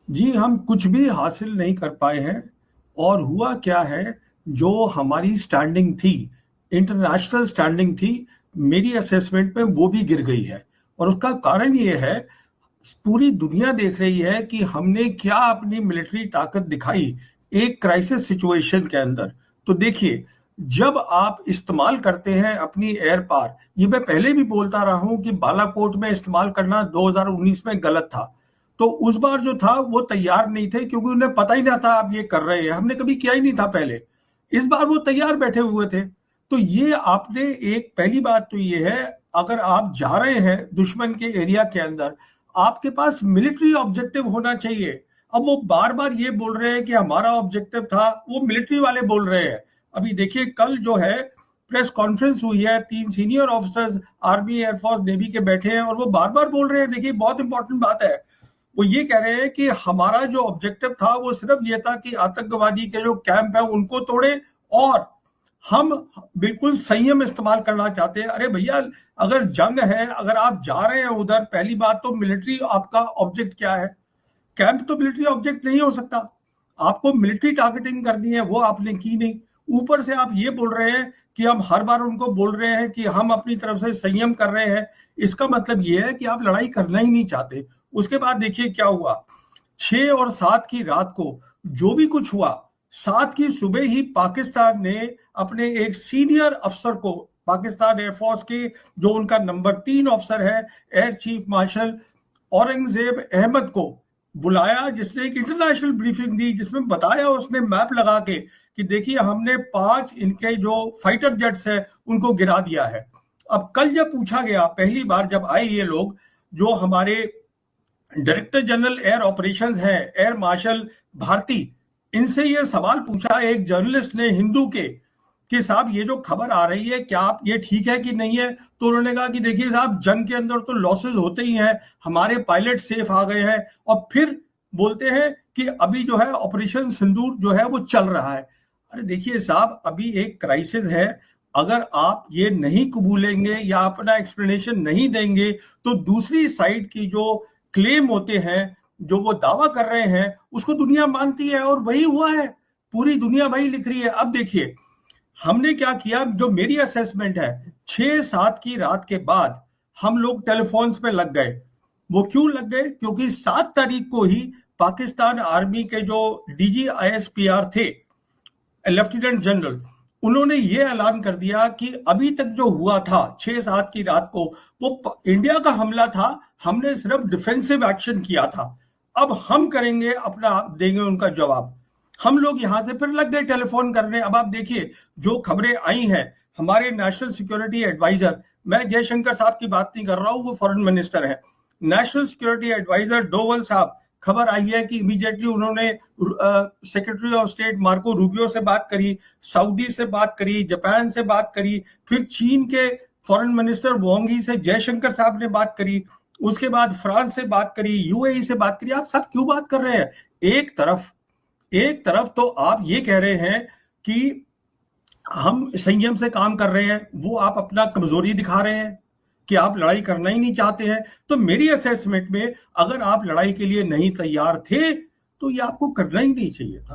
जी, हम कुछ भी हासिल नहीं कर पाए हैं। और हुआ क्या है, जो हमारी स्टैंडिंग थी, इंटरनेशनल स्टैंडिंग थी, मेरी असेसमेंट में वो भी गिर गई है। और उसका कारण ये है, पूरी दुनिया देख रही है कि हमने क्या अपनी मिलिट्री ताकत दिखाई एक क्राइसिस सिचुएशन के अंदर। तो देखिए, जब आप इस्तेमाल करते हैं अपनी एयर पावर, ये मैं पहले भी बोलता रहा हूं कि बालाकोट में इस्तेमाल करना 2019 में गलत था। तो उस बार जो था वो तैयार नहीं थे, क्योंकि उन्हें पता ही ना था आप ये कर रहे हैं, हमने कभी किया ही नहीं था पहले। इस बार वो तैयार बैठे हुए थे। तो ये आपने, एक पहली बात तो ये है, अगर आप जा रहे हैं दुश्मन के एरिया के अंदर, आपके पास मिलिट्री ऑब्जेक्टिव होना चाहिए। अब वो बार बार ये बोल रहे हैं कि हमारा ऑब्जेक्टिव था, वो मिलिट्री वाले बोल रहे हैं। अभी देखिए, कल जो है प्रेस कॉन्फ्रेंस हुई है, 3 senior officers army, air force, navy के बैठे हैं और वो बार बार बोल रहे हैं, देखिए बहुत इंपॉर्टेंट बात है। वो ये कह रहे हैं कि हमारा जो ऑब्जेक्टिव था वो सिर्फ ये था कि आतंकवादी के जो कैंप है उनको तोड़े, और हम बिल्कुल संयम इस्तेमाल करना चाहते हैं। अरे भैया, अगर जंग है, अगर आप जा रहे हैं उधर, पहली बात तो मिलिट्री आपका ऑब्जेक्ट क्या है? कैंप तो मिलिट्री ऑब्जेक्ट नहीं हो सकता। आपको मिलिट्री टारगेटिंग करनी है, वो आपने की नहीं। ऊपर से आप ये बोल रहे हैं कि हम हर बार उनको बोल रहे हैं कि हम अपनी तरफ से संयम कर रहे हैं। इसका मतलब ये है कि आप लड़ाई करना ही नहीं चाहते। उसके बाद देखिए क्या हुआ। 6 और 7 की रात को जो भी कुछ हुआ, 7 की सुबह ही पाकिस्तान ने अपने एक सीनियर अफसर को, पाकिस्तान एयरफोर्स के जो उनका नंबर 3 अफसर है, air chief marshal Aurangzeb Ahmed को बुलाया, जिसने एक इंटरनेशनल ब्रीफिंग दी, जिसमें बताया उसने मैप लगा के कि देखिए हमने 5 इनके जो फाइटर जेट्स है उनको गिरा दिया है। अब कल जब पूछा गया, पहली बार जब आए ये लोग, जो हमारे डायरेक्टर जनरल एयर ऑपरेशंस है, एयर मार्शल भारती, इनसे ये सवाल पूछा एक जर्नलिस्ट ने हिंदू के, कि साहब ये जो खबर आ रही है क्या आप ये ठीक है कि नहीं है? तो उन्होंने कहा कि देखिए साहब, जंग के अंदर तो लॉसेस होते ही हैं, हमारे पायलट सेफ आ गए हैं। और फिर बोलते हैं कि अभी जो है ऑपरेशन सिंदूर जो है वो चल रहा है। अरे देखिए साहब, अभी एक क्राइसिस है। अगर आप ये नहीं कबूलेंगे या अपना एक्सप्लेनेशन नहीं देंगे, तो दूसरी साइड की जो क्लेम होते हैं, जो वो दावा कर रहे हैं, उसको दुनिया मानती है। और वही हुआ है, पूरी दुनिया वही लिख रही है। अब देखिए, हमने क्या किया, जो मेरी असेसमेंट है, 6-7 की रात के बाद हम लोग टेलीफोन्स पे लग गए। वो क्यों लग गए? क्योंकि 7 तारीख को ही पाकिस्तान आर्मी के जो डीजी आईएसपीआर थे, लेफ्टिनेंट जनरल, उन्होंने ये ऐलान कर दिया कि अभी तक जो हुआ था 6-7 की रात को, वो इंडिया का हमला था, हमने सिर्फ डिफेंसिव एक्शन किया था। अब हम करेंगे अपना, देंगे उनका जवाब। हम लोग यहां से फिर लग गए टेलीफोन करने। अब आप देखिए जो खबरें आई हैं, हमारे नेशनल सिक्योरिटी एडवाइजर, मैं जयशंकर साहब की बात नहीं कर रहा हूं, वो फॉरेन मिनिस्टर है, नेशनल सिक्योरिटी एडवाइजर डोवल साहब, खबर आई है कि इमीडिएटली उन्होंने secretary of state Marco Rubio से बात करी, सऊदी से बात करी, जापान से बात करी, फिर चीन के फॉरेन मिनिस्टर वांग ही से जयशंकर साहब ने बात करी, उसके बाद फ्रांस से बात करी, यूएई से बात करी। आप सब क्यों बात कर रहे हैं? एक तरफ तो आप ये कह रहे हैं कि हम संयम से काम कर रहे हैं, वो आप अपना कमजोरी दिखा रहे हैं कि आप लड़ाई करना ही नहीं चाहते हैं। तो मेरी असेसमेंट में, अगर आप लड़ाई के लिए नहीं तैयार थे, तो ये आपको करना ही नहीं चाहिए था।